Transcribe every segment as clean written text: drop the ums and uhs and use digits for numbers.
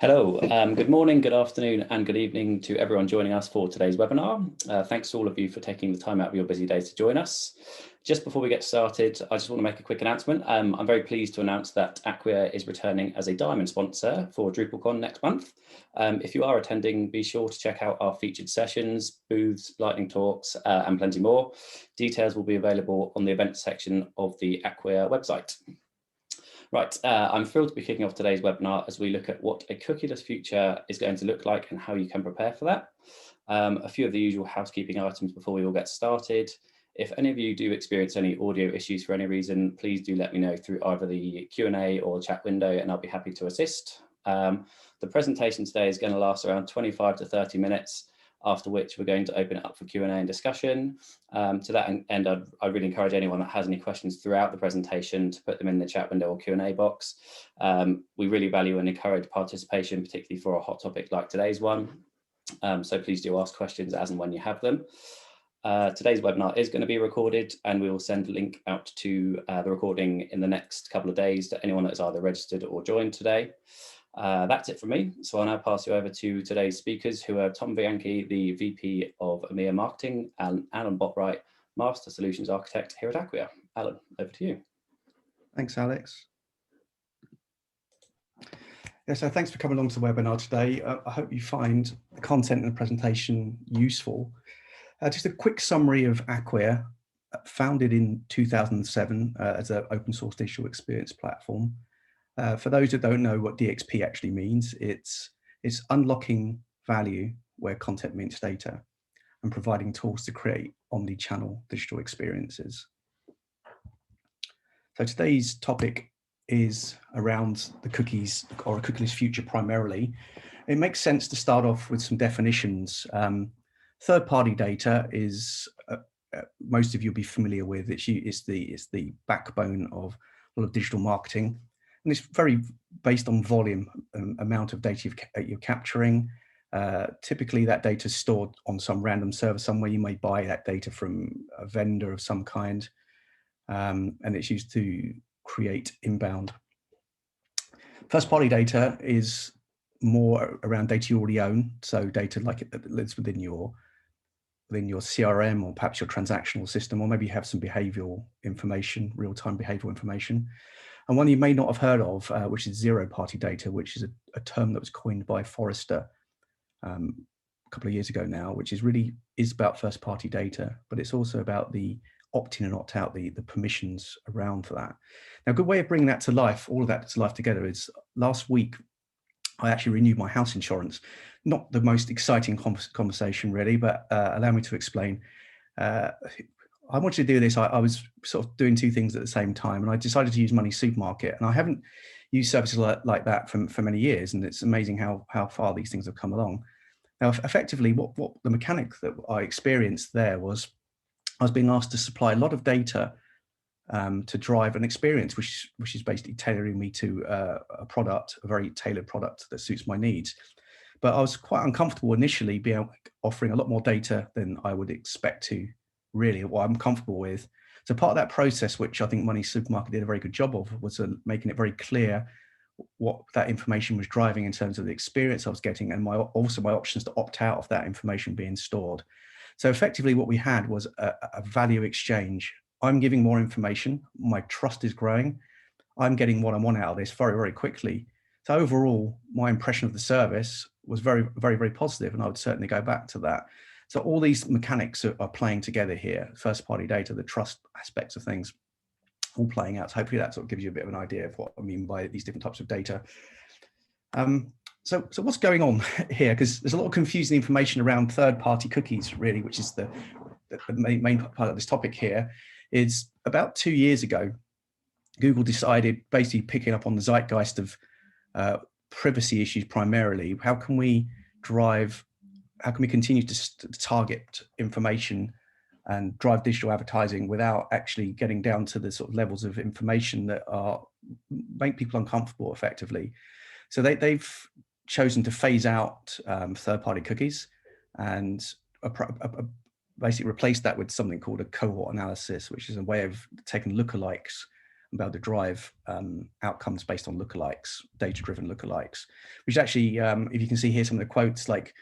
Hello, good morning, good afternoon and good evening to everyone joining us for today's webinar. Thanks to all of you for taking the time out of your busy day to join us. Just before we get started, I just want to make a quick announcement. I'm very pleased to announce that Acquia is returning as a Diamond sponsor for DrupalCon next month. If you are attending, be sure to check out our featured sessions, booths, lightning talks and plenty more. Details will be available on the events section of the Acquia website. Right, I'm thrilled to be kicking off today's webinar as we look at what a cookieless future is going to look like and how you can prepare for that. A few of the usual housekeeping items before we all get started. If any of you do experience any audio issues for any reason, please do let me know through either the Q&A or chat window and I'll be happy to assist. The presentation today is going to last around 25 to 30 minutes, after which we're going to open it up for Q&A and discussion. To that end, I really encourage anyone that has any questions throughout the presentation to put them in the chat window or Q&A box. We really value and encourage participation, particularly for a hot topic like today's one. So please do ask questions as and when you have them. Today's webinar is going to be recorded and we will send a link out to the recording in the next couple of days to anyone that is either registered or joined today. That's it from me. So I'll now pass you over to today's speakers, who are Tom Bianchi, the VP of EMEA Marketing, and Alan Botwright, Master Solutions Architect here at Acquia. Alan, over to you. Thanks, Alex. Yeah, so thanks for coming along to the webinar today. I hope you find the content in the presentation useful. Just a quick summary of Acquia, founded in 2007 as an open source digital experience platform. For those that don't know what DXP actually means, it's unlocking value where content meets data and providing tools to create omni-channel digital experiences. So today's topic is around the cookies, or a cookieless future primarily. It makes sense to start off with some definitions. Third-party data is, most of you will be familiar with, it's the backbone of a lot of digital marketing. And it's very based on volume, amount of data you're capturing. Typically that data is stored on some random server somewhere. You may buy that data from a vendor of some kind, and it's used to create inbound. First party data is more around data you already own. So data like it lives within your CRM or perhaps your transactional system, or maybe you have some behavioral information, real-time behavioral information. And one you may not have heard of, which is zero-party data, which is a term that was coined by Forrester a couple of years ago now, which is about first-party data, but it's also about the opt-in and opt-out, the permissions around for that. Now, a good way of bringing that to life, all of that to life together, is last week I actually renewed my house insurance. Not the most exciting conversation really, but allow me to explain. I wanted to do this. I was sort of doing two things at the same time, and I decided to use Money Supermarket, and I haven't used services like that for many years, and it's amazing how far these things have come along. Now, effectively, what the mechanic that I experienced there was I was being asked to supply a lot of data to drive an experience, which is basically tailoring me to a product, a very tailored product that suits my needs. But I was quite uncomfortable initially offering a lot more data than I would expect to, really, what I'm comfortable with. So part of that process, which I think Money Supermarket did a very good job of, was making it very clear what that information was driving in terms of the experience I was getting, and also my options to opt out of that information being stored. So effectively what we had was a value exchange. I'm giving more information, my trust is growing, I'm getting what I want out of this very, very quickly. So overall, my impression of the service was very, very, very positive, and I would certainly go back to that. So all these mechanics are playing together here, first party data, the trust aspects of things, all playing out. So hopefully that sort of gives you a bit of an idea of what I mean by these different types of data. So what's going on here? Because there's a lot of confusing information around third party cookies, really, which is the main part of this topic here. Is about 2 years ago, Google decided, basically picking up on the zeitgeist of privacy issues primarily, how can we continue to target information and drive digital advertising without actually getting down to the sort of levels of information that make people uncomfortable effectively. So they've chosen to phase out third-party cookies and basically replace that with something called a cohort analysis, which is a way of taking lookalikes about to drive outcomes based on lookalikes, data-driven lookalikes, which actually, if you can see here some of the quotes, like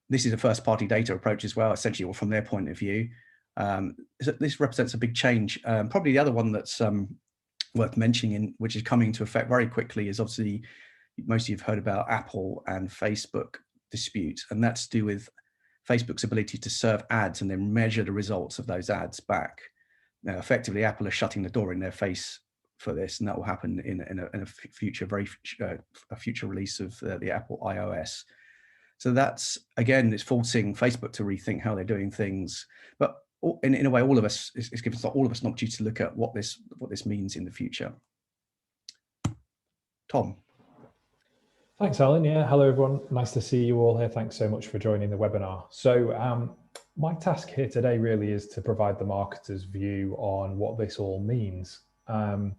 this is a first-party data approach as well, essentially, or from their point of view. So this represents a big change. Probably the other one that's worth mentioning, which is coming into effect very quickly, is obviously most of you have heard about Apple and Facebook dispute, and that's to do with Facebook's ability to serve ads and then measure the results of those ads back. Now, effectively, Apple are shutting the door in their face for this, and that will happen in a future, a future release of the Apple iOS. So that's, again, it's forcing Facebook to rethink how they're doing things. But in a way, all of us, it's given all of us an opportunity to look at what this means in the future. Tom. Thanks, Alan. Yeah, hello everyone. Nice to see you all here. Thanks so much for joining the webinar. So my task here today really is to provide the marketer's view on what this all means. And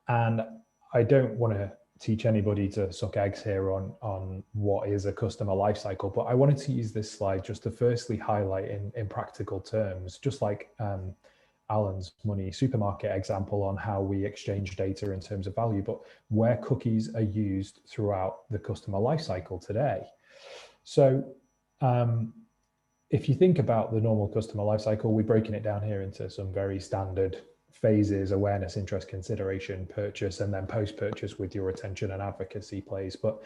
I don't want to teach anybody to suck eggs here on what is a customer lifecycle, but I wanted to use this slide just to firstly highlight in practical terms, just like Alan's money supermarket example on how we exchange data in terms of value, but where cookies are used throughout the customer lifecycle today. So if you think about the normal customer lifecycle, we're breaking it down here into some very standard phases: awareness, interest, consideration, purchase, and then post-purchase with your retention and advocacy plays. But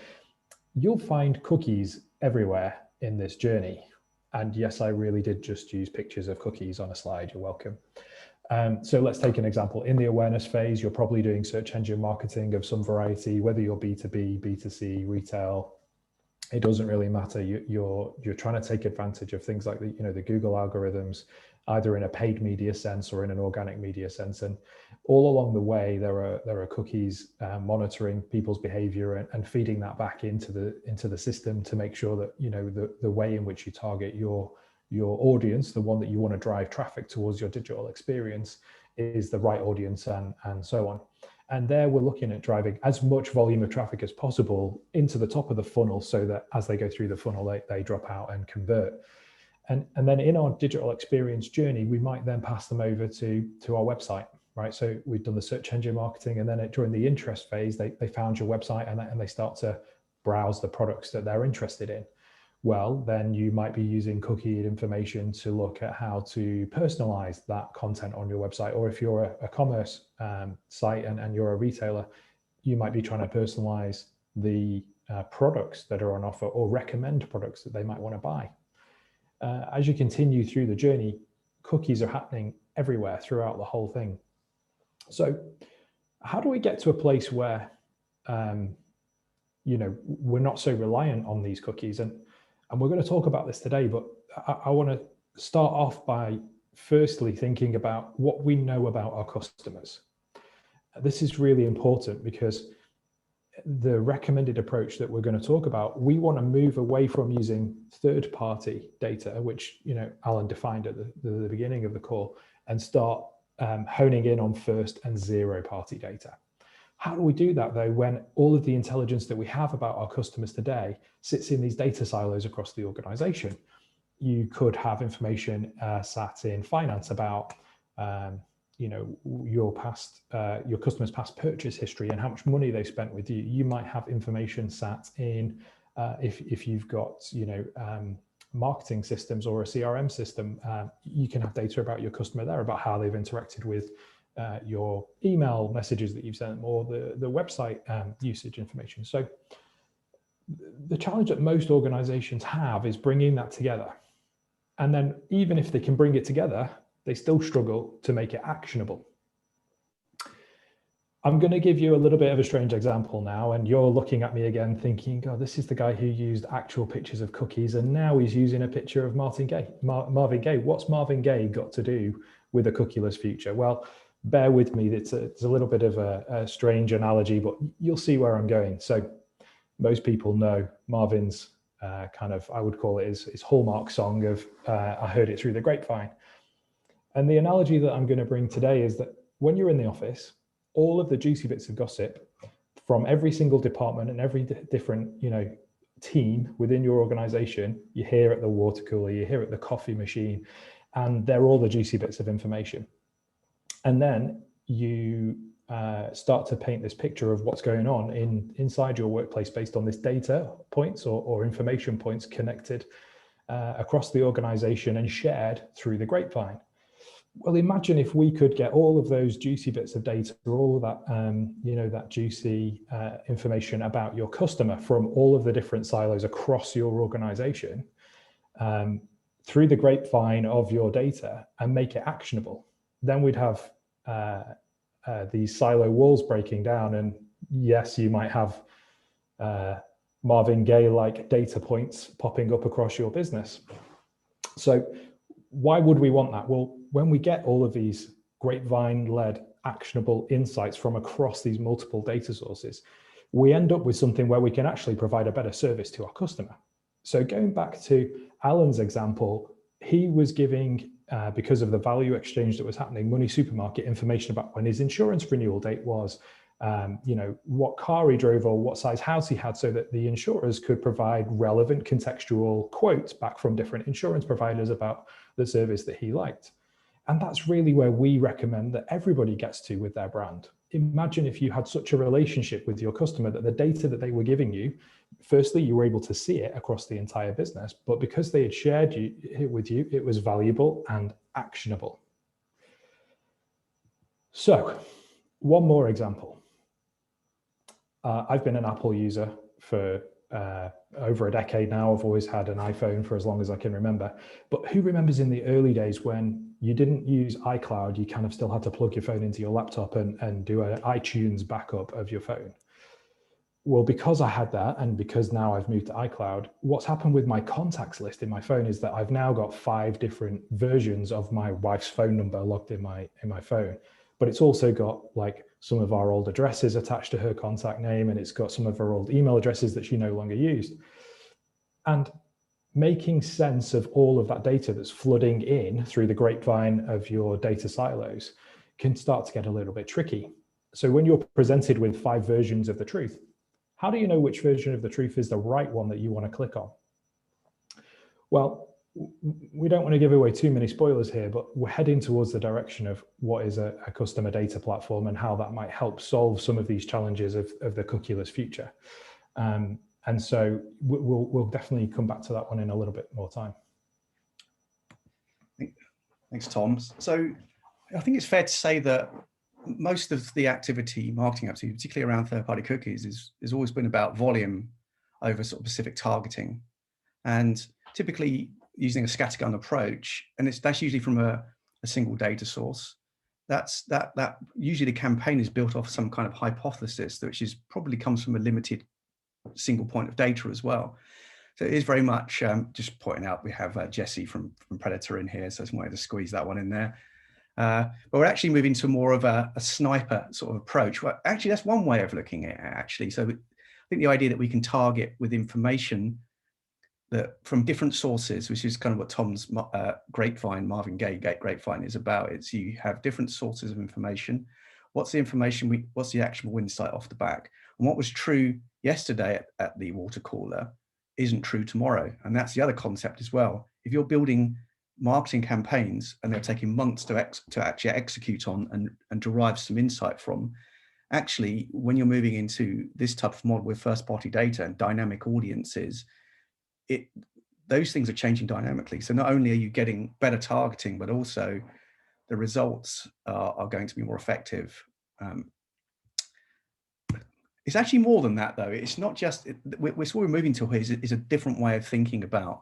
you'll find cookies everywhere in this journey. And yes, I really did just use pictures of cookies on a slide. You're welcome. So let's take an example. In the awareness phase, you're probably doing search engine marketing of some variety, whether you're B2B, B2C, retail, it doesn't really matter. You're trying to take advantage of things like the Google algorithms, either in a paid media sense or in an organic media sense. And all along the way, there are cookies monitoring people's behavior and feeding that back into the system to make sure that the way in which you target your audience, the one that you want to drive traffic towards your digital experience, is the right audience and so on. And there we're looking at driving as much volume of traffic as possible into the top of the funnel so that as they go through the funnel, they drop out and convert. And then in our digital experience journey, we might then pass them over to our website, right? So we've done the search engine marketing, and then during the interest phase, they found your website and they start to browse the products that they're interested in. Well, then you might be using cookie information to look at how to personalize that content on your website. Or if you're a commerce site and you're a retailer, you might be trying to personalize the products that are on offer or recommend products that they might want to buy. As you continue through the journey, cookies are happening everywhere throughout the whole thing. So how do we get to a place where we're not so reliant on these cookies? And we're going to talk about this today, but I want to start off by firstly thinking about what we know about our customers. This is really important because the recommended approach that we're going to talk about, we want to move away from using third-party data, which Alan defined at the beginning of the call, and start honing in on first and zero-party data. How do we do that, though, when all of the intelligence that we have about our customers today sits in these data silos across the organization? You could have information sat in finance about your customers' past purchase history and how much money they spent with you. You might have information sat in if you've got marketing systems or a CRM system. You can have data about your customer there, about how they've interacted with your email messages that you've sent them, or the website usage information. So the challenge that most organizations have is bringing that together. And then even if they can bring it together, they still struggle to make it actionable. I'm going to give you a little bit of a strange example now, and you're looking at me again thinking, God, this is the guy who used actual pictures of cookies, and now he's using a picture of Marvin Gaye. What's Marvin Gaye got to do with a cookieless future? Well, bear with me, it's a little bit of a strange analogy, but you'll see where I'm going. So most people know Marvin's I would call it his hallmark song of I heard it through the grapevine. And the analogy that I'm going to bring today is that when you're in the office, all of the juicy bits of gossip from every single department and every different team within your organization, you hear at the water cooler, you hear at the coffee machine, and they're all the juicy bits of information. And then you start to paint this picture of what's going on inside your workplace based on this data points or information points connected across the organization and shared through the grapevine. Well, imagine if we could get all of those juicy bits of data, all of that, that juicy information about your customer from all of the different silos across your organization through the grapevine of your data and make it actionable. Then we'd have these silo walls breaking down, and yes, you might have Marvin Gaye-like data points popping up across your business. So why would we want that? Well, when we get all of these grapevine-led actionable insights from across these multiple data sources, we end up with something where we can actually provide a better service to our customer. So going back to Alan's example, he was giving, because of the value exchange that was happening, Money Supermarket information about when his insurance renewal date was, what car he drove or what size house he had, so that the insurers could provide relevant contextual quotes back from different insurance providers about the service that he liked. And that's really where we recommend that everybody gets to with their brand. Imagine if you had such a relationship with your customer that the data that they were giving you, firstly, you were able to see it across the entire business, but because they had shared it with you, it was valuable and actionable. So, one more example. I've been an Apple user for over a decade now. I've always had an iPhone for as long as I can remember. But who remembers in the early days when you didn't use iCloud, you kind of still had to plug your phone into your laptop and do an iTunes backup of your phone? Well, because I had that, and because now I've moved to iCloud, what's happened with my contacts list in my phone is that I've now got 5 different versions of my wife's phone number logged in my phone. But it's also got like some of our old addresses attached to her contact name, and it's got some of her old email addresses that she no longer used. And making sense of all of that data that's flooding in through the grapevine of your data silos can start to get a little bit tricky. So when you're presented with 5 versions of the truth, how do you know which version of the truth is the right one that you want to click on? Well, we don't want to give away too many spoilers here, but we're heading towards the direction of what is a customer data platform and how that might help solve some of these challenges of the cookieless future. And so we'll definitely come back to that one in a little bit more time. Thanks, Tom. So I think it's fair to say that most of the marketing activity, particularly around third-party cookies, has always been about volume over sort of specific targeting. And typically using a scattergun approach, and that's usually from a single data source. That usually the campaign is built off some kind of hypothesis, which probably comes from a limited single point of data as well. So it is very much just pointing out we have Jesse from Predator in here, so I just wanted to squeeze that one in there. But we're actually moving to more of a sniper sort of approach. Well, actually, that's one way of looking at it, actually. So I think the idea that we can target with information that from different sources, which is kind of what Tom's grapevine, Marvin Gaye grapevine is about. It's you have different sources of information. What's the information, what's the actionable insight off the back? And what was true yesterday at the water cooler isn't true tomorrow. And that's the other concept as well. If you're building marketing campaigns and they're taking months to actually execute on and derive some insight from, actually, when you're moving into this type of model with first-party data and dynamic audiences, those things are changing dynamically. So not only are you getting better targeting, but also the results are going to be more effective. It's actually more than that, though. It's not just, what we're moving to here is a different way of thinking about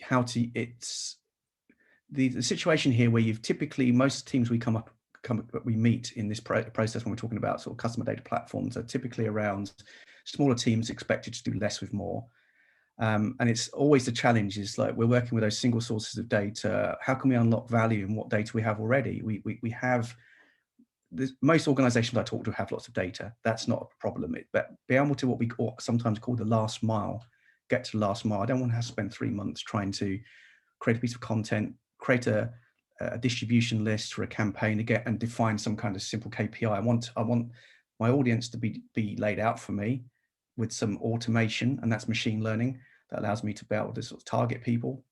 how to, it's the situation here where you've typically, most teams we meet in this process when we're talking about sort of customer data platforms are typically around smaller teams expected to do less with more. And it's always the challenge is like, we're working with those single sources of data. How can we unlock value in what data we have already? We have, most organizations I talk to have lots of data. That's not a problem. But be able to what we sometimes call the last mile, get to the last mile. I don't want to have to spend 3 months trying to create a piece of content, create a distribution list for a campaign to get and define some kind of simple KPI. I want my audience to be laid out for me with some automation, and that's machine learning that allows me to be able to sort of target people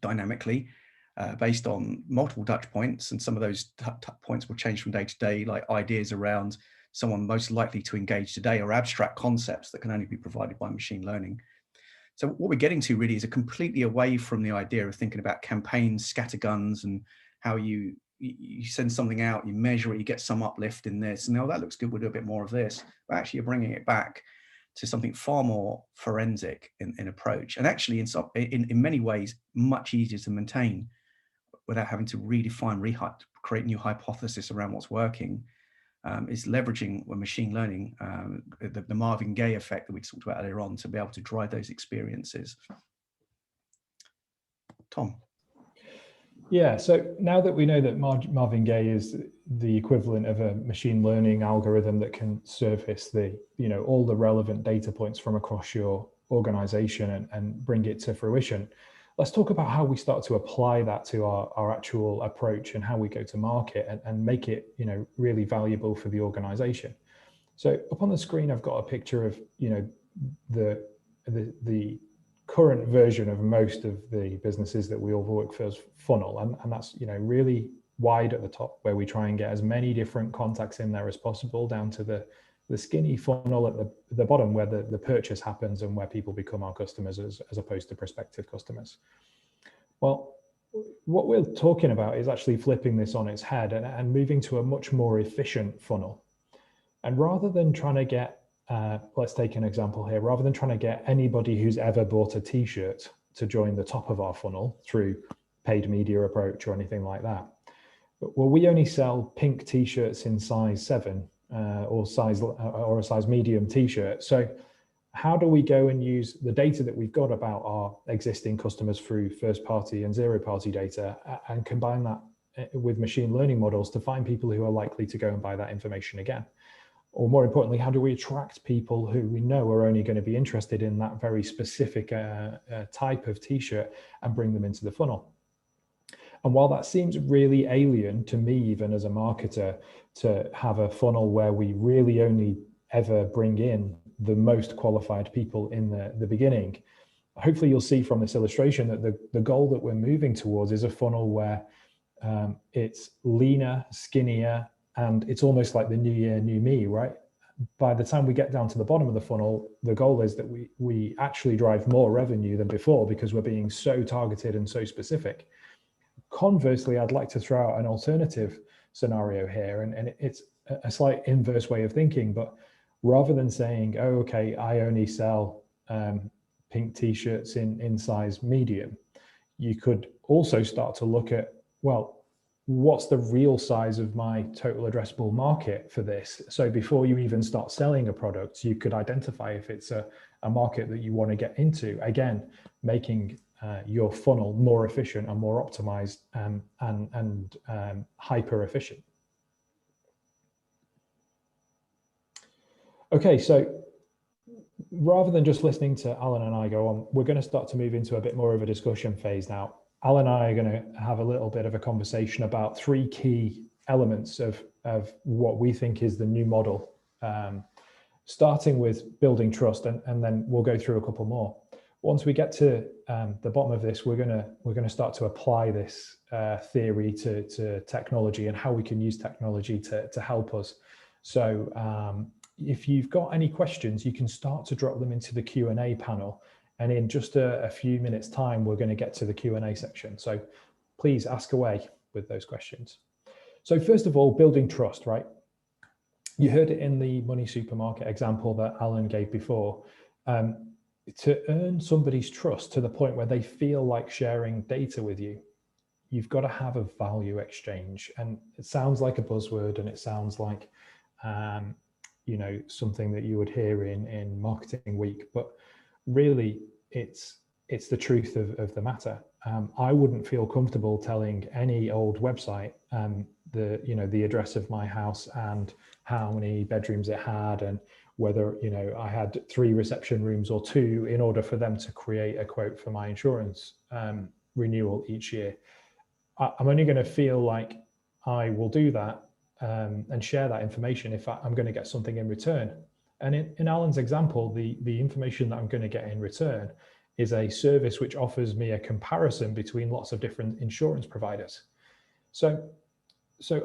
dynamically. based on multiple touch points, and some of those points will change from day to day, like ideas around someone most likely to engage today, or abstract concepts that can only be provided by machine learning. So what we're getting to really is a completely away from the idea of thinking about campaigns, scatterguns, and how you send something out, you measure it, you get some uplift in this, and now that looks good, we'll do a bit more of this. But actually you're bringing it back to something far more forensic in approach, and actually in many ways much easier to maintain without having to redefine, create new hypothesis around what's working. Is leveraging machine learning, the Marvin Gaye effect that we talked about earlier on, to be able to drive those experiences. Tom. Yeah, so now that we know that Marvin Gaye is the equivalent of a machine learning algorithm that can surface all the relevant data points from across your organization and bring it to fruition, let's talk about how we start to apply that to our actual approach and how we go to market and make it, really valuable for the organization. So up on the screen, I've got a picture of, the current version of most of the businesses that we all work for as funnel. And that's, really wide at the top, where we try and get as many different contacts in there as possible, down to the skinny funnel at the bottom, where the purchase happens and where people become our customers as opposed to prospective customers. Well, what we're talking about is actually flipping this on its head and moving to a much more efficient funnel. And rather than trying to get, let's take an example here, rather than trying to get anybody who's ever bought a t-shirt to join the top of our funnel through paid media approach or anything like that. Well, we only sell pink t-shirts in size 7 or a size medium t-shirt. So how do we go and use the data that we've got about our existing customers through first party and zero party data and combine that with machine learning models to find people who are likely to go and buy that information again? Or more importantly, how do we attract people who we know are only going to be interested in that very specific type of t-shirt and bring them into the funnel? And while that seems really alien to me, even as a marketer, to have a funnel where we really only ever bring in the most qualified people in the beginning, hopefully you'll see from this illustration that the goal that we're moving towards is a funnel where it's leaner, skinnier, and it's almost like the new year, new me, right? By the time we get down to the bottom of the funnel, the goal is that we actually drive more revenue than before because we're being so targeted and so specific. Conversely, I'd like to throw out an alternative scenario here, and it's a slight inverse way of thinking, but rather than saying, oh, okay, I only sell pink t-shirts in size medium, you could also start to look at, well, what's the real size of my total addressable market for this? So before you even start selling a product, you could identify if it's a market that you want to get into, again, making your funnel more efficient and more optimized and hyper efficient. Okay, so rather than just listening to Alan and I go on, we're going to start to move into a bit more of a discussion phase now. Alan and I are going to have a little bit of a conversation about 3 key elements of what we think is the new model, starting with building trust, and then we'll go through a couple more. Once we get to the bottom of this, we're going to start to apply this theory to technology and how we can use technology to help us. So if you've got any questions, you can start to drop them into the Q&A panel. And in just a few minutes time, we're going to get to the Q&A section. So please ask away with those questions. So first of all, building trust, right? You heard it in the money supermarket example that Alan gave before. To earn somebody's trust to the point where they feel like sharing data with you, you've got to have a value exchange. And it sounds like a buzzword, and it sounds like something that you would hear in Marketing Week, but really it's the truth of the matter. I wouldn't feel comfortable telling any old website the address of my house and how many bedrooms it had and whether I had 3 reception rooms or 2 in order for them to create a quote for my insurance renewal each year. I'm only going to feel like I will do that and share that information if I'm going to get something in return. And in Alan's example, the information that I'm going to get in return is a service which offers me a comparison between lots of different insurance providers. So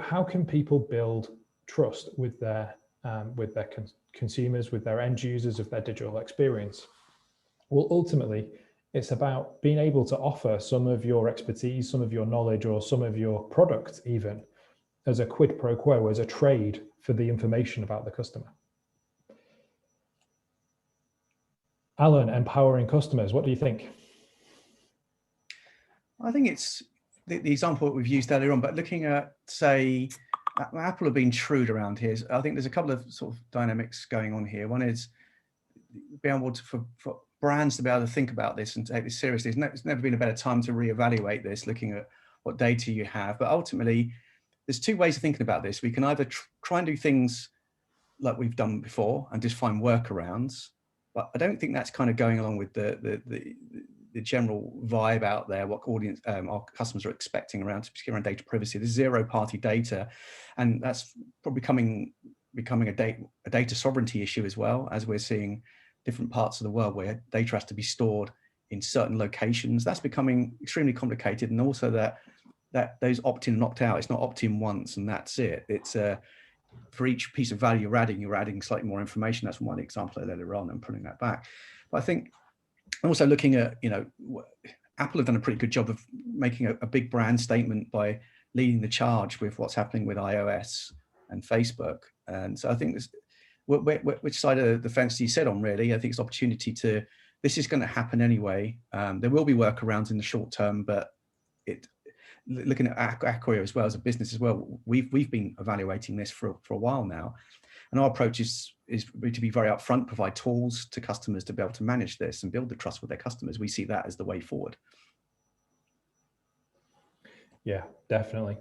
how can people build trust with their consumers, with their end users of their digital experience? Well, ultimately, it's about being able to offer some of your expertise, some of your knowledge, or some of your product even as a quid pro quo, as a trade for the information about the customer. Alan, empowering customers, what do you think? I think it's the example that we've used earlier on, but looking at, say, Apple have been shrewd around here. I think there's a couple of sort of dynamics going on here. One is being able to, for brands to be able to think about this and take this seriously. It's never been a better time to reevaluate this, looking at what data you have. But ultimately, there's two ways of thinking about this. We can either try and do things like we've done before and just find workarounds, but I don't think that's kind of going along with the general vibe out there, what audience our customers are expecting around data privacy. There's zero-party data, and that's probably becoming a data sovereignty issue as well, as we're seeing different parts of the world where data has to be stored in certain locations. That's becoming extremely complicated, and also that those opt-in and opt-out, it's not opt-in once and that's it. It's for each piece of value you're adding slightly more information. That's one example earlier on and pulling that back. But I think also looking at, Apple have done a pretty good job of making a big brand statement by leading the charge with what's happening with iOS and Facebook. And so I think which side of the fence do you sit on, really? I think it's opportunity this is going to happen anyway. There will be workarounds in the short term, but looking at Acquia as well as a business as well, we've been evaluating this for a while now. And our approach is to be very upfront, provide tools to customers to be able to manage this and build the trust with their customers. We see that as the way forward. Yeah, definitely.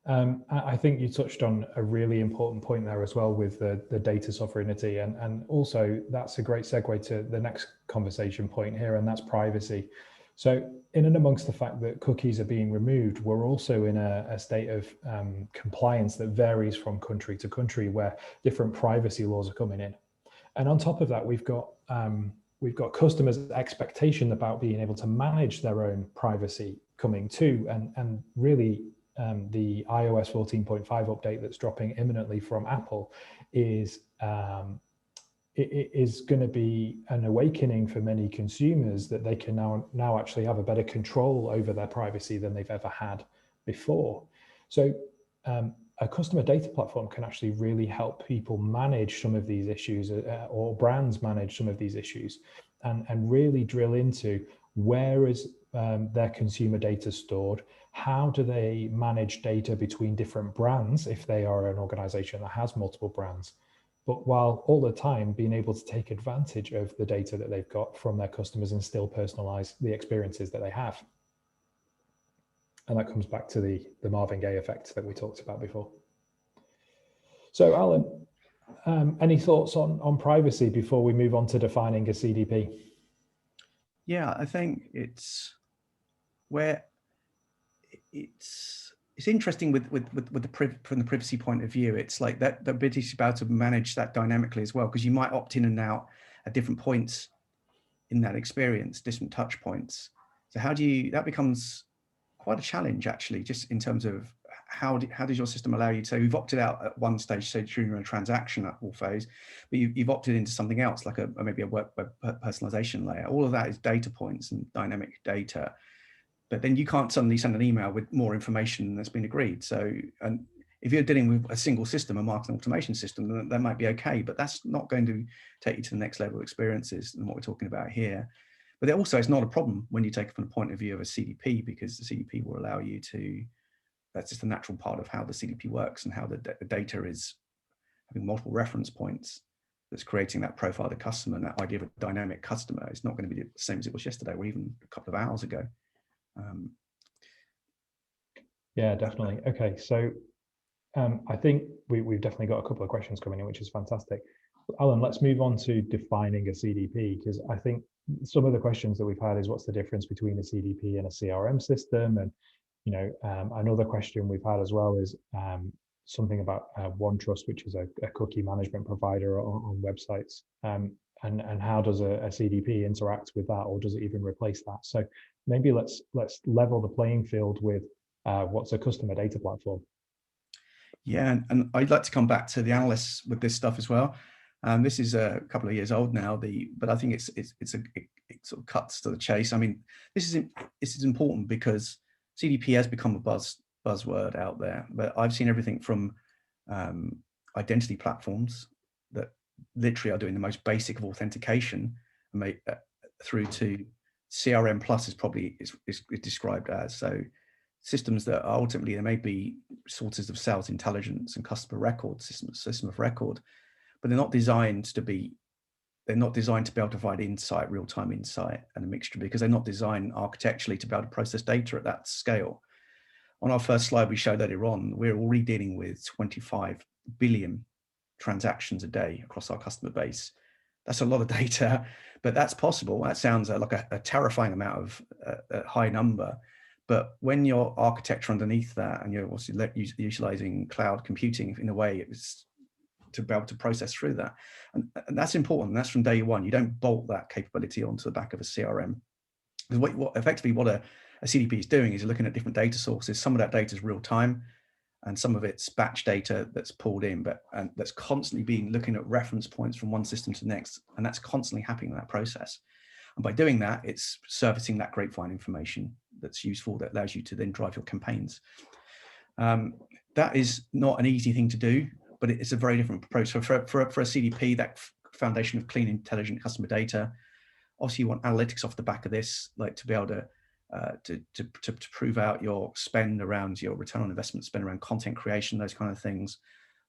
I think you touched on a really important point there as well with the data sovereignty, and also that's a great segue to the next conversation point here, and that's privacy. So in and amongst the fact that cookies are being removed, we're also in a state of compliance that varies from country to country, where different privacy laws are coming in. And on top of that, we've got customers' expectation about being able to manage their own privacy coming too, and really the iOS 14.5 update that's dropping imminently from Apple is it is going to be an awakening for many consumers that they can now actually have a better control over their privacy than they've ever had before. So a customer data platform can actually really help people manage some of these issues, or brands manage some of these issues, and really drill into where is their consumer data stored, how do they manage data between different brands if they are an organization that has multiple brands, but while all the time being able to take advantage of the data that they've got from their customers and still personalize the experiences that they have. And that comes back to the Marvin Gaye effect that we talked about before. So Alan, any thoughts on privacy before we move on to defining a CDP? Yeah, I think it's interesting from the privacy point of view. It's like that the ability to be able to manage that dynamically as well, because you might opt in and out at different points in that experience, different touch points. So that becomes quite a challenge actually, just in terms of how does your system allow you to, you've opted out at one stage, say during a transaction at all phase, but you've opted into something else, like maybe a web personalization layer. All of that is data points and dynamic data. But then you can't suddenly send an email with more information that's been agreed. So, and if you're dealing with a single system, a marketing automation system, then that might be okay, but that's not going to take you to the next level of experiences than what we're talking about here. But also, it's not a problem when you take it from the point of view of a CDP, because the CDP will allow you to, that's just a natural part of how the CDP works and how the data is having multiple reference points that's creating that profile of the customer, and that idea of a dynamic customer is not going to be the same as it was yesterday or even a couple of hours ago. Yeah, definitely. Okay, so I think we've definitely got a couple of questions coming in, which is fantastic. Alan, let's move on to defining a CDP, because I think some of the questions that we've had is what's the difference between a CDP and a CRM system, and another question we've had as well is something about OneTrust, which is a cookie management provider on websites. and how does a CDP interact with that, or does it even replace that? So maybe let's level the playing field with what's a customer data platform. Yeah, and I'd like to come back to the analysts with this stuff as well. This is a couple of years old now, but I think it sort of cuts to the chase. I mean, this is important because CDP has become a buzzword out there, but I've seen everything from identity platforms that literally are doing the most basic of authentication, through to CRM plus is probably is described as. So systems that are ultimately, there may be sources of sales intelligence and customer record system of record, but they're not designed to be able to provide insight, real-time insight, and a mixture, because they're not designed architecturally to be able to process data at that scale. On our first slide, we showed earlier on, we're already dealing with 25 billion transactions a day across our customer base. That's a lot of data, but that's possible. That sounds like a terrifying amount of a high number. But when your architecture underneath that, and you're also utilizing cloud computing in a way to be able to process through that, and that's important. That's from day one. You don't bolt that capability onto the back of a CRM. Because what a CDP is doing is looking at different data sources. Some of that data is real time, and some of it's batch data that's pulled in, and that's constantly being looking at reference points from one system to the next, and that's constantly happening in that process. And by doing that, it's servicing that grapevine information that's useful, that allows you to then drive your campaigns. That is not an easy thing to do, but it's a very different approach. So for a CDP, that foundation of clean, intelligent customer data, obviously you want analytics off the back of this, like to be able to prove out your spend around your return on investment, spend around content creation, those kind of things.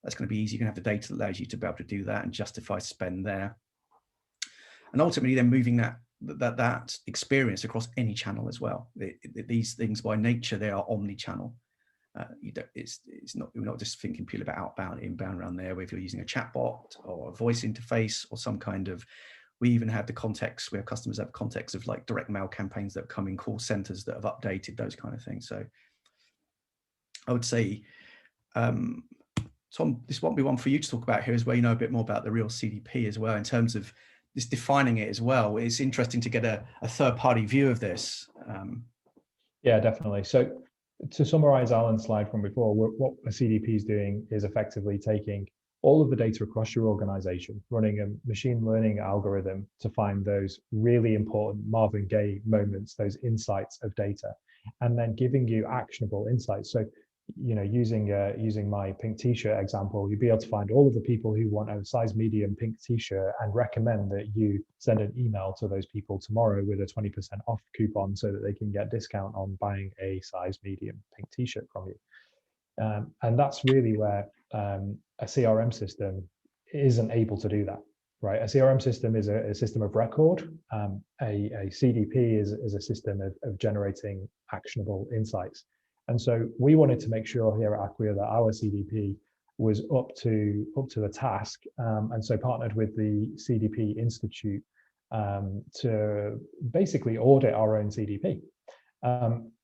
That's going to be easy. You can have the data that allows you to be able to do that and justify spend there. And ultimately then moving that experience across any channel as well. These things by nature, they are omni-channel. We're not just thinking purely about outbound, inbound around there, where if you're using a chatbot or a voice interface or some kind of, we even have the context where customers have context of like direct mail campaigns that come in call centers that have updated, those kind of things. So I would say, Tom, this won't be one for you to talk about here, is where you know a bit more about the real CDP as well, in terms of just defining it as well. It's interesting to get a third-party view of this. Yeah, definitely. So to summarize Alan's slide from before, what a CDP is doing is effectively taking all of the data across your organization, running a machine learning algorithm to find those really important Marvin Gaye moments, those insights of data, and then giving you actionable insights. So, you know, using my pink t-shirt example, you'd be able to find all of the people who want a size medium pink t-shirt and recommend that you send an email to those people tomorrow with a 20% off coupon so that they can get discount on buying a size medium pink t-shirt from you. And that's really where a CRM system isn't able to do that, right? A CRM system is a system of record. A CDP is a system of generating actionable insights. And so we wanted to make sure here at Acquia that our CDP was up to the task, and so partnered with the CDP Institute to basically audit our own CDP.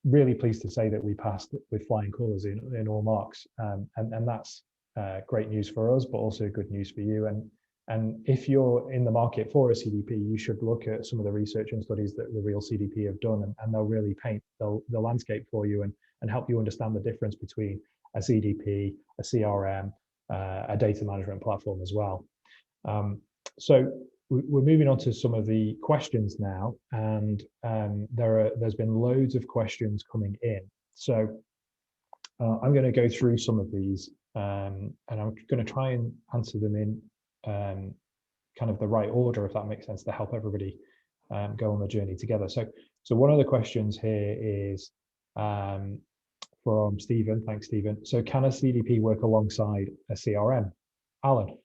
Really pleased to say that we passed with flying colours in all marks, and that's great news for us, but also good news for you. And if you're in the market for a CDP, you should look at some of the research and studies that the real CDP have done, and they'll really paint the landscape for you and help you understand the difference between a CDP, a CRM, a data management platform as well. So we're moving on to some of the questions now, and there's been loads of questions coming in. So I'm going to go through some of these, and I'm going to try and answer them in kind of the right order, if that makes sense, to help everybody go on the journey together. So one of the questions here is from Stephen. Thanks, Stephen. So can a CDP work alongside a CRM? Alan?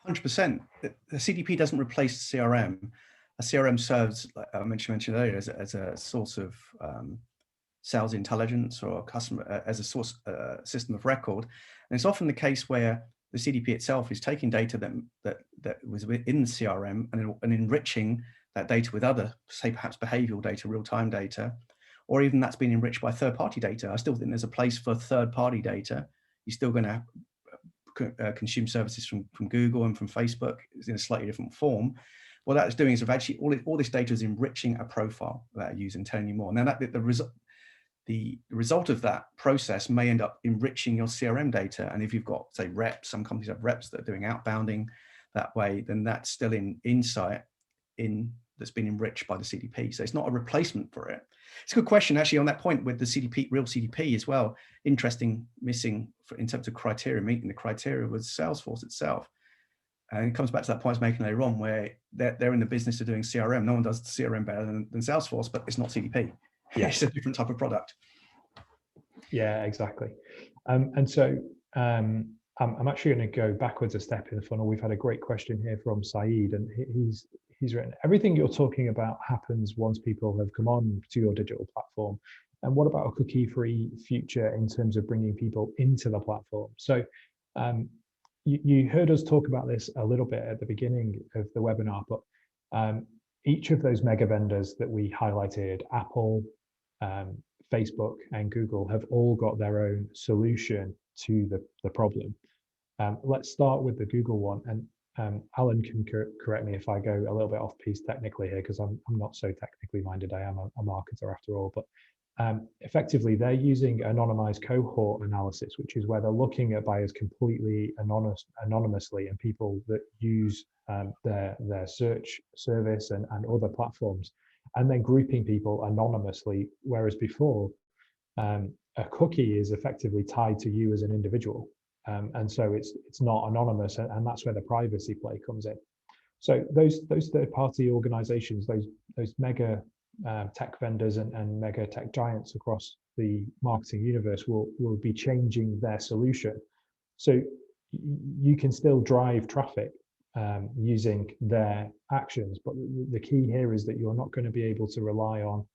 100%. The CDP doesn't replace the CRM. A CRM serves, like I mentioned earlier, as a source of sales intelligence, or customer as a source system of record. And it's often the case where the CDP itself is taking data that was within the CRM and enriching that data with other, say perhaps behavioral data, real-time data, or even that's been enriched by third-party data. I still think there's a place for third-party data. You're still going to consume services from Google and from Facebook in a slightly different form, what that's doing is actually all this data is enriching a profile that a user and telling you more. Now the result of that process may end up enriching your CRM data. And if you've got, say, reps, some companies have reps that are doing outbounding that way, then that's still in insight that's been enriched by the CDP. So it's not a replacement for it. It's a good question, actually, on that point with the CDP, real CDP as well. Interesting, missing in terms of criteria, meeting the criteria was Salesforce itself. And it comes back to that point I was making later on, where they're in the business of doing CRM. No one does CRM better than Salesforce, but it's not CDP. Yeah, it's a different type of product. Yeah, exactly. And so I'm actually going to go backwards a step in the funnel. We've had a great question here from Saeed, and he's written, everything you're talking about happens once people have come on to your digital platform. And what about a cookie-free future in terms of bringing people into the platform? So you heard us talk about this a little bit at the beginning of the webinar, but each of those mega vendors that we highlighted, Apple, Facebook and Google, have all got their own solution to the problem. Let's start with the Google one, and Alan can correct me if I go a little bit off piece technically here, because I'm not so technically minded. I am a marketer after all, but effectively they're using anonymized cohort analysis, which is where they're looking at buyers completely anonymously, and people that use their search service and other platforms, and then grouping people anonymously, whereas before a cookie is effectively tied to you as an individual, and so it's not anonymous, and that's where the privacy play comes in. So those third-party organizations, those mega tech vendors and mega tech giants across the marketing universe will be changing their solution. So you can still drive traffic using their actions, but the key here is that you're not going to be able to rely on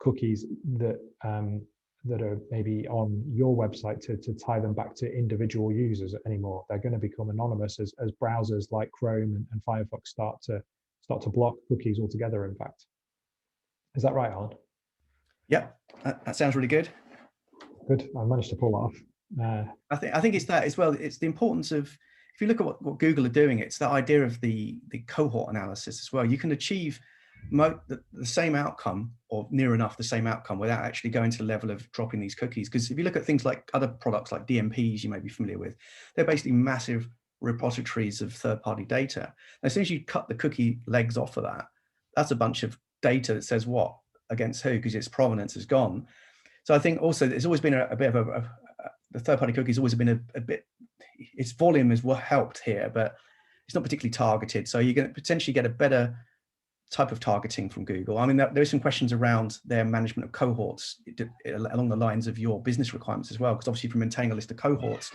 cookies that are maybe on your website to tie them back to individual users anymore. They're going to become anonymous as browsers like Chrome and Firefox start to block cookies altogether, in fact. Is that right, Alan? Yeah, that sounds really good. Good, I managed to pull that off. I think it's that as well. It's the importance of, if you look at what Google are doing, it's the idea of the cohort analysis as well. You can achieve the same outcome, or near enough the same outcome, without actually going to the level of dropping these cookies. Because if you look at things like other products like DMPs you may be familiar with, they're basically massive repositories of third-party data. And as soon as you cut the cookie legs off of that, that's a bunch of data that says what against who, because its provenance is gone. So I think also there's always been a bit of the third-party cookies always been a bit, its volume has helped here, but it's not particularly targeted. So you're going to potentially get a better type of targeting from Google. I mean, there's some questions around their management of cohorts along the lines of your business requirements as well, because obviously if you maintain a list of cohorts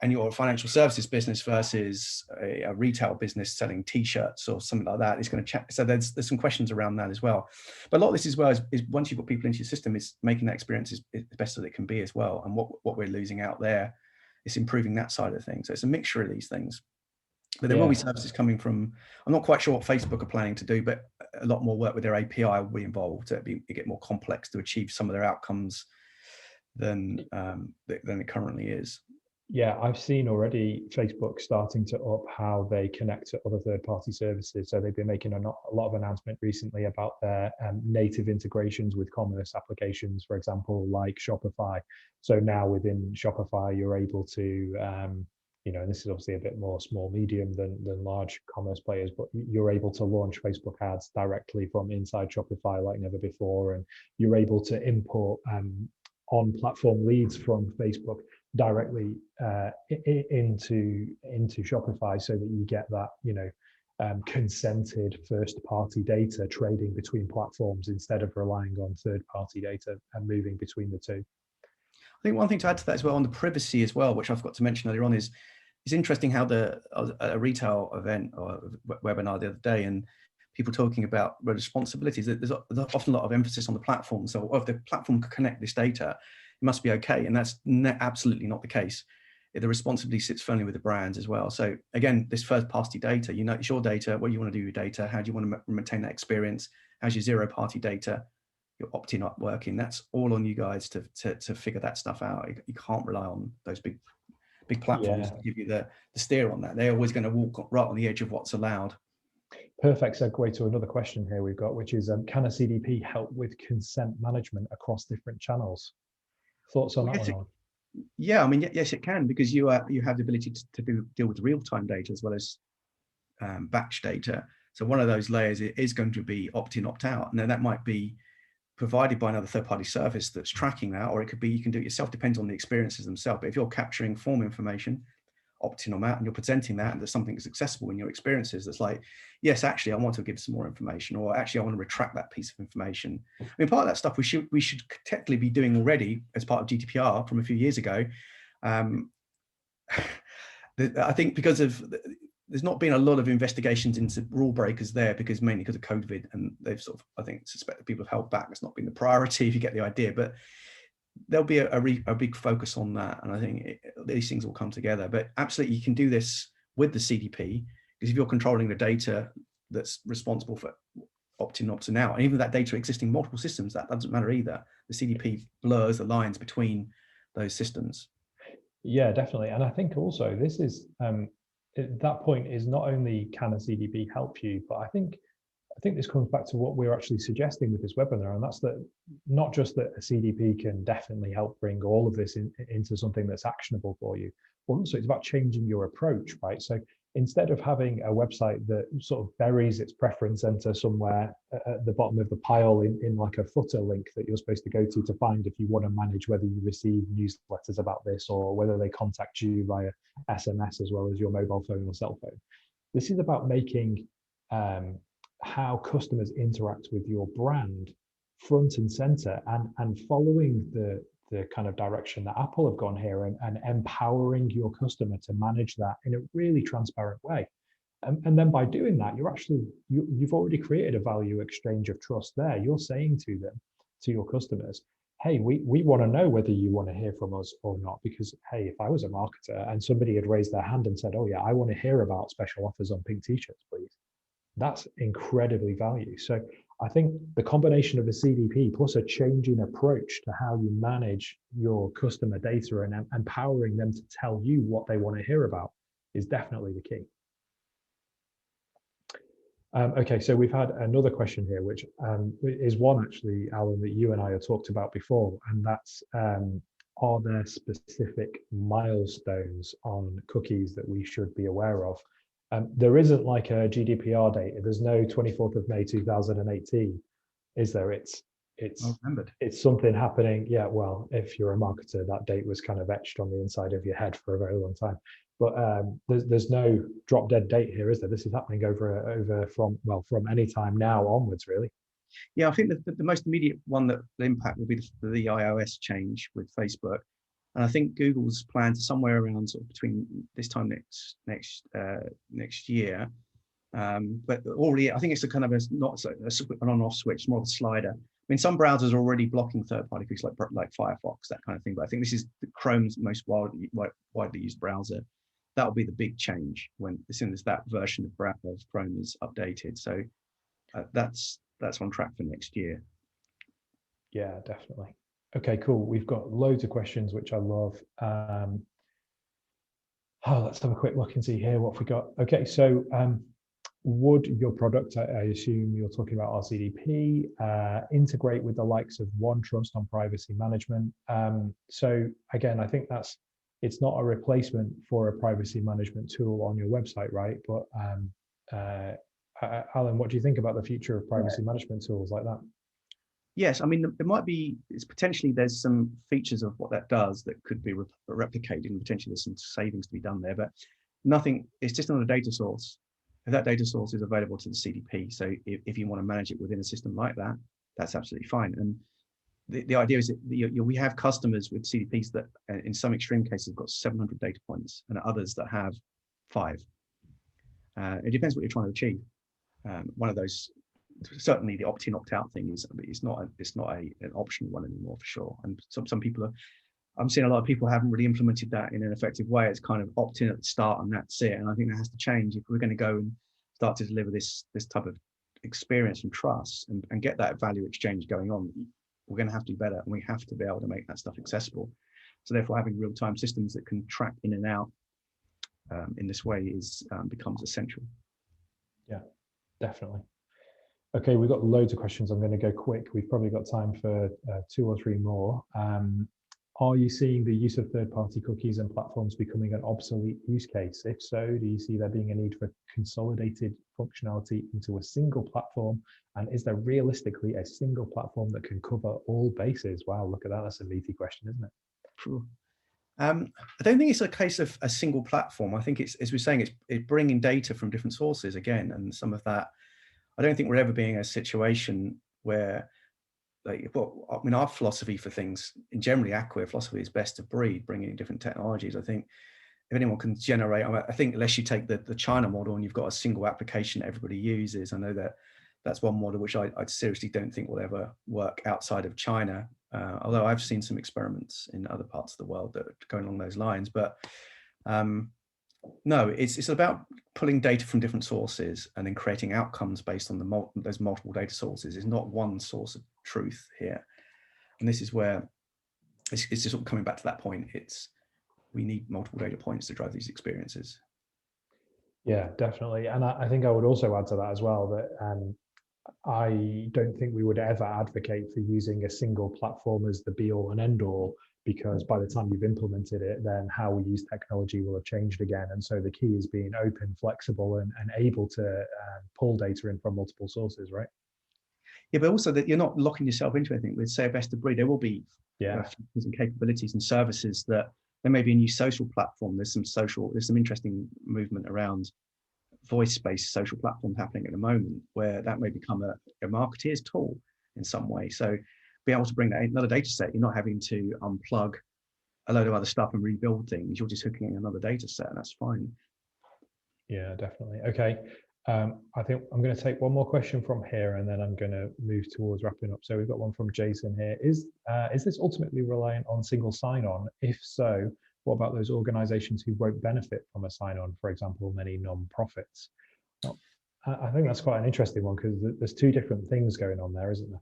and you're a financial services business versus a retail business selling t-shirts or something like that, it's going to check. So there's some questions around that as well. But a lot of this as well is once you've got people into your system, is making that experience as best as it can be as well. And what we're losing out there is improving that side of things. So it's a mixture of these things. But there will be services coming from, I'm not quite sure what Facebook are planning to do, but a lot more work with their API will be involved to get more complex to achieve some of their outcomes than it currently is. Yeah, I've seen already Facebook starting to up how they connect to other third-party services. So they've been making a lot of announcement recently about their native integrations with commerce applications, for example, like Shopify. So now within Shopify, you're able to, and this is obviously a bit more small, medium than large commerce players, but you're able to launch Facebook ads directly from inside Shopify like never before. And you're able to import on-platform leads from Facebook directly into Shopify, so that you get that consented first-party data trading between platforms instead of relying on third-party data and moving between the two. I think one thing to add to that as well on the privacy as well, which I forgot to mention earlier on, is it's interesting how a retail event or webinar the other day, and people talking about responsibilities. There's often a lot of emphasis on the platform. So if the platform can connect this data, it must be okay. And that's absolutely not the case. The responsibility sits firmly with the brands as well. So again, this first-party data, it's your data, what you want to do with your data, how do you want to maintain that experience, how's your zero-party data, your opt-in, not working. That's all on you guys to figure that stuff out. You can't rely on those big big platforms Yeah. give you the steer on that. They're always going to walk right on the edge of what's allowed. Perfect segue to another question here we've got, which is, can a CDP help with consent management across different channels? Thoughts on that one, Alan? Yeah, I mean, yes, it can, because you have the ability to deal with real-time data as well as batch data. So one of those layers is going to be opt-in, opt-out. Now that might be provided by another third-party service that's tracking that, or it could be you can do it yourself, depends on the experiences themselves. But if you're capturing form information, opt-in or out, and you're presenting that, and there's something that's accessible in your experiences that's like, yes, actually I want to give some more information, or actually I want to retract that piece of information. I mean, part of that stuff we should technically be doing already as part of GDPR from a few years ago. I think because of there's not been a lot of investigations into rule breakers there, because mainly because of COVID, and they've sort of, I think, suspect that people have held back. It's not been the priority, if you get the idea, but there'll be a big focus on that, and I think these things will come together. But absolutely, you can do this with the CDP, because if you're controlling the data that's responsible for opt-in, opt-in out, and even that data existing multiple systems, that doesn't matter either. The CDP blurs the lines between those systems. Yeah, definitely. And I think also this is that point is not only can a CDP help you, but I think this comes back to what we're actually suggesting with this webinar, and that's that not just that a CDP can definitely help bring all of this into something that's actionable for you, but also it's about changing your approach, right? So instead of having a website that sort of buries its preference center somewhere at the bottom of the pile in like a footer link that you're supposed to go to find if you want to manage whether you receive newsletters about this or whether they contact you via SMS as well as your mobile phone or cell phone. This is about making how customers interact with your brand front and center, and following the kind of direction that Apple have gone here, and empowering your customer to manage that in a really transparent way. And then by doing that, you've already created a value exchange of trust there. You're saying to them, to your customers, hey, we want to know whether you want to hear from us or not, because hey, if I was a marketer and somebody had raised their hand and said, oh yeah, I want to hear about special offers on pink t-shirts, please, that's incredibly valuable. So I think the combination of a CDP plus a changing approach to how you manage your customer data and empowering them to tell you what they want to hear about is definitely the key. Okay, so we've had another question here, which is one actually, Alan, that you and I have talked about before, and that's, are there specific milestones on cookies that we should be aware of? There isn't like a GDPR date. There's no 24th of May 2018, is there? It's something happening. Yeah, well, if you're a marketer, that date was kind of etched on the inside of your head for a very long time. But there's no drop dead date here, is there? This is happening over from any time now onwards, really. Yeah, I think the most immediate one that the impact will be the iOS change with Facebook. And I think Google's planned somewhere around sort of between this time next year. But already, I think it's a kind of not an on-off switch, more of a slider. I mean, some browsers are already blocking third-party cookies like Firefox, that kind of thing. But I think this is Chrome's most widely used browser. That'll be the big change as soon as that version of Chrome is updated. So that's on track for next year. Yeah, definitely. Okay, cool. We've got loads of questions, which I love. Let's have a quick look and see here what we got. Okay, so would your product, I assume you're talking about our CDP, integrate with the likes of OneTrust on privacy management? So again, I think it's not a replacement for a privacy management tool on your website, right? But Alan, what do you think about the future of privacy management tools like that? Yes, I mean, there might be, there's some features of what that does that could be replicated, and potentially there's some savings to be done there, but nothing, it's just not a data source. If that data source is available to the CDP, so if you want to manage it within a system like that, that's absolutely fine. And the idea is that we have customers with CDPs that in some extreme cases have got 700 data points, and others that have 5. It depends what you're trying to achieve. One of those, certainly the opt-in, opt-out thing it's not an optional one anymore, for sure. And some people I'm seeing a lot of people haven't really implemented that in an effective way. It's kind of opt-in at the start and that's it. And I think that has to change if we're going to go and start to deliver this type of experience and trust and get that value exchange going on. We're going to have to do better, and we have to be able to make that stuff accessible. So therefore, having real-time systems that can track in and out in this way becomes essential. Yeah, definitely. Okay, we've got loads of questions. I'm going to go quick. We've probably got time for 2 or 3 more. Are you seeing the use of third-party cookies and platforms becoming an obsolete use case? If so, do you see there being a need for consolidated functionality into a single platform? And is there realistically a single platform that can cover all bases? Wow, look at that. That's a meaty question, isn't it? True. I don't think it's a case of a single platform. I think it's, as we're saying, it's bringing data from different sources again, and some of that. I don't think we're ever being in a situation where, well, I mean, our philosophy for things, in generally Acquia philosophy is best of breed, bringing in different technologies. I think if anyone can generate, I think unless you take the China model and you've got a single application that everybody uses, I know that's one model which I seriously don't think will ever work outside of China. Although I've seen some experiments in other parts of the world that are going along those lines, but no, it's about pulling data from different sources and then creating outcomes based on those multiple data sources. It's not one source of truth here, and this is where it's just sort of coming back to that point. We need multiple data points to drive these experiences. Yeah, definitely, and I think I would also add to that as well that I don't think we would ever advocate for using a single platform as the be all and end all, because by the time you've implemented it, then how we use technology will have changed again. And so the key is being open, flexible, and able to pull data in from multiple sources, right? Yeah, but also that you're not locking yourself into anything. With, say, a best of breed, there will be features and capabilities and services that there may be a new social platform. There's some interesting movement around voice-based social platforms happening at the moment, where that may become a marketeer's tool in some way. So be able to bring that another data set, you're not having to unplug a load of other stuff and rebuild things. You're just hooking in another data set, and that's fine. Yeah, definitely. Okay. I think I'm going to take one more question from here, and then I'm going to move towards wrapping up. So we've got one from Jason here. Is this ultimately reliant on single sign-on? If so, what about those organizations who won't benefit from a sign-on, for example, many non-profits? Well, I think that's quite an interesting one, because there's 2 different things going on there, isn't there?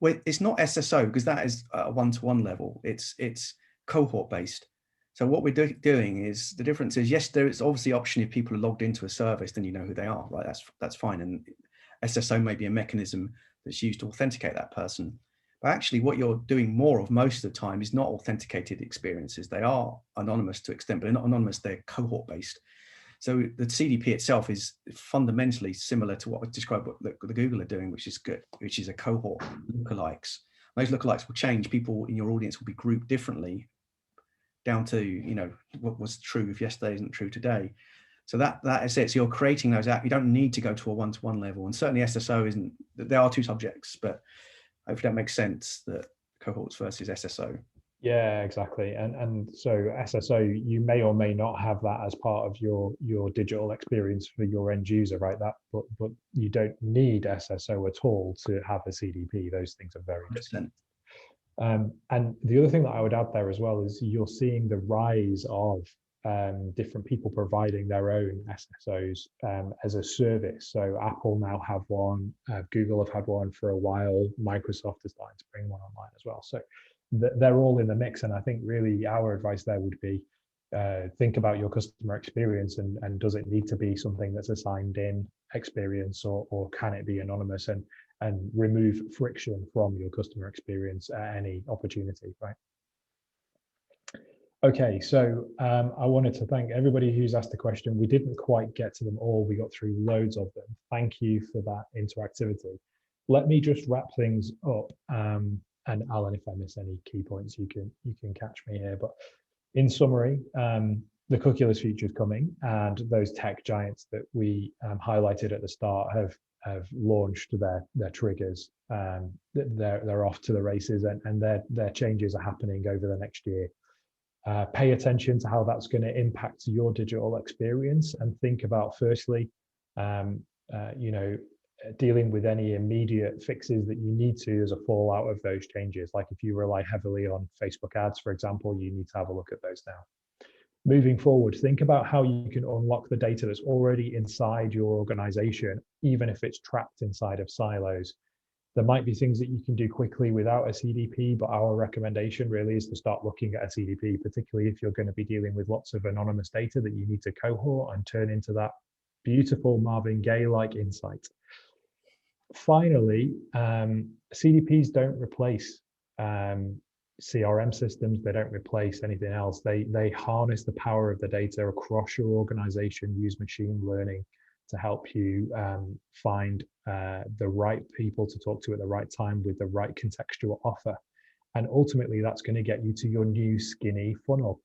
Well, it's not SSO, because that is a one-to-one level. It's cohort-based. So what we're doing is, the difference is, yes, there is obviously option if people are logged into a service, then you know who they are, right? That's fine. And SSO may be a mechanism that's used to authenticate that person. But actually what you're doing more of most of the time is not authenticated experiences. They are anonymous to extent, but they're not anonymous, they're cohort-based. So the CDP itself is fundamentally similar to what I described what the Google are doing, which is good, which is a cohort lookalikes. Those lookalikes will change. People in your audience will be grouped differently, down to, you know, what was true if yesterday isn't true today. So that is it. So you're creating those out. You don't need to go to a one-to-one level, and certainly SSO isn't. There are 2 subjects, but hopefully that makes sense, that cohorts versus SSO. Yeah, exactly. And so SSO, you may or may not have that as part of your digital experience for your end user, right? But you don't need SSO at all to have a CDP. Those things are very different. And the other thing that I would add there as well is you're seeing the rise of different people providing their own SSOs as a service. So Apple now have one, Google have had one for a while, Microsoft is starting to bring one online as well. So they're all in the mix. And I think really our advice there would be, think about your customer experience, and does it need to be something that's a signed in experience, or can it be anonymous, and remove friction from your customer experience at any opportunity, right? Okay, so I wanted to thank everybody who's asked a question. We didn't quite get to them all. We got through loads of them. Thank you for that interactivity. Let me just wrap things up. And Alan, if I miss any key points, you can catch me here. But in summary, the cookieless future is coming, and those tech giants that we highlighted at the start have launched their triggers. They're off to the races, and their changes are happening over the next year. Pay attention to how that's going to impact your digital experience, and think about, firstly, dealing with any immediate fixes that you need to as a fallout of those changes. Like if you rely heavily on Facebook ads, for example, you need to have a look at those now. Moving forward, think about how you can unlock the data that's already inside your organization, even if it's trapped inside of silos. There might be things that you can do quickly without a CDP, but our recommendation really is to start looking at a CDP, particularly if you're going to be dealing with lots of anonymous data that you need to cohort and turn into that beautiful Marvin Gaye-like insight. Finally, CDPs don't replace CRM systems. They don't replace anything else. They harness the power of the data across your organization, use machine learning to help you find the right people to talk to at the right time with the right contextual offer. And ultimately, that's going to get you to your new skinny funnel,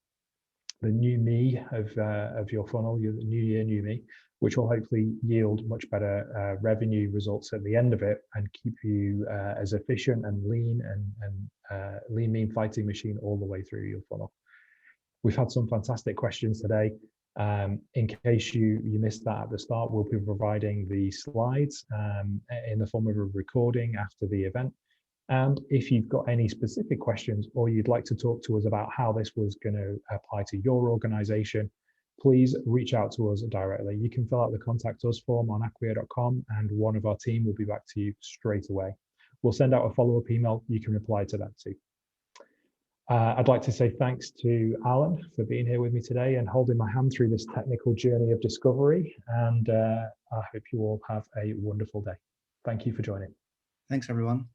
the new me of your funnel, your new year, new me, which will hopefully yield much better revenue results at the end of it and keep you as efficient and lean and lean, mean fighting machine all the way through your funnel. We've had some fantastic questions today. In case you missed that at the start, we'll be providing the slides in the form of a recording after the event. And if you've got any specific questions or you'd like to talk to us about how this was going to apply to your organization, please reach out to us directly. You can fill out the contact us form on acquia.com and one of our team will be back to you straight away. We'll send out a follow-up email. You can reply to that too. I'd like to say thanks to Alan for being here with me today and holding my hand through this technical journey of discovery. And I hope you all have a wonderful day. Thank you for joining. Thanks, everyone.